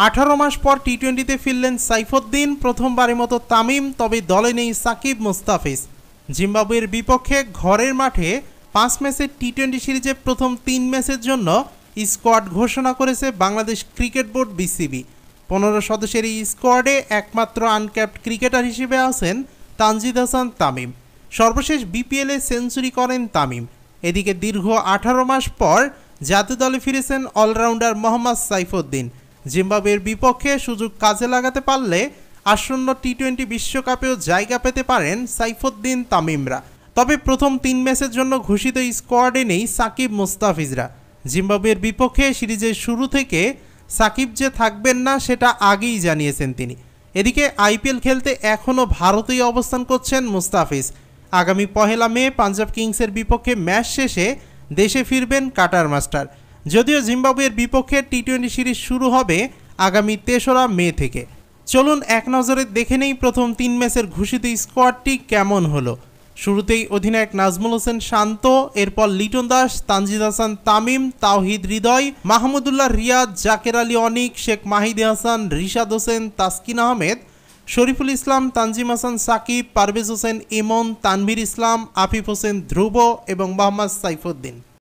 18 মাস পর টি-20তে ফিরলেন সাইফুদ্দিন। প্রথমবারের মতো তামিম, তবে দলে নেই সাকিব, মুস্তাফিজ। জিম্বাবুয়ের বিপক্ষে ঘরের মাঠে 5 ম্যাচের টি-20 সিরিজে প্রথম 3 ম্যাচের জন্য স্কোয়াড ঘোষণা করেছে বাংলাদেশ ক্রিকেট বোর্ড বিসিবি। 15 সদস্যের এই স্কোয়াডে একমাত্র আনক্যাপড ক্রিকেটার হিসেবে আছেন তানজিদ হাসান তামিম। সর্বশেষ বিপিএলে সেঞ্চুরি করেন তামিম। এদিকে দীর্ঘ 18 মাস পর জাতীয় দলে ফিরেছেন অলরাউন্ডার মোহাম্মদ সাইফুদ্দিন। জিম্বাবুয়ের বিপক্ষে সুযোগ কাজে লাগাতে পারলে আসন্ন টি-20 বিশ্বকাপেও জায়গা পেতে পারেন সাইফুদ্দিন তামিমরা। তবে প্রথম 3 ম্যাচের জন্য ঘোষিত স্কোয়াডে নেই সাকিব, মুস্তাফিজরা। জিম্বাবুয়ের বিপক্ষে সিরিজের শুরু থেকে সাকিব যে থাকবেন না সেটা আগেই জানিয়েছেন তিনি। এদিকে আইপিএল খেলতে এখনও ভারতেই অবস্থান করছেন মুস্তাফিজ। আগামী 1 মে পাঞ্জাব কিংসের বিপক্ষে ম্যাচ শেষে দেশে ফিরবেন কাটার মাস্টার। যদিও জিম্বাবুয়ের বিপক্ষে টি-20 সিরিজ শুরু হবে আগামী 3রা মে থেকে। চলুন এক নজরে দেখে নেই প্রথম 3 ম্যাচের ঘোষিত স্কোয়াডটি কেমন হলো। শুরুতেই অধিনায়ক নাজমুল হোসেন শান্ত, এরপর লিটন দাস, তানজিদ হাসান তামিম, তাওহিদ হৃদয়, মাহমুদুল্লাহ রিয়াদ, জাকের আলী অনিক, শেখ মাহিদী হাসান, রিশাদ হোসেন, তাসকিন আহমেদ, শরীফুল ইসলাম, তানজিম হাসান সাকিব, পারভেজ হোসেন ইমন, তানভীর ইসলাম, আফিফ হোসেন ধ্রুব এবং মোহাম্মদ সাইফুদ্দিন।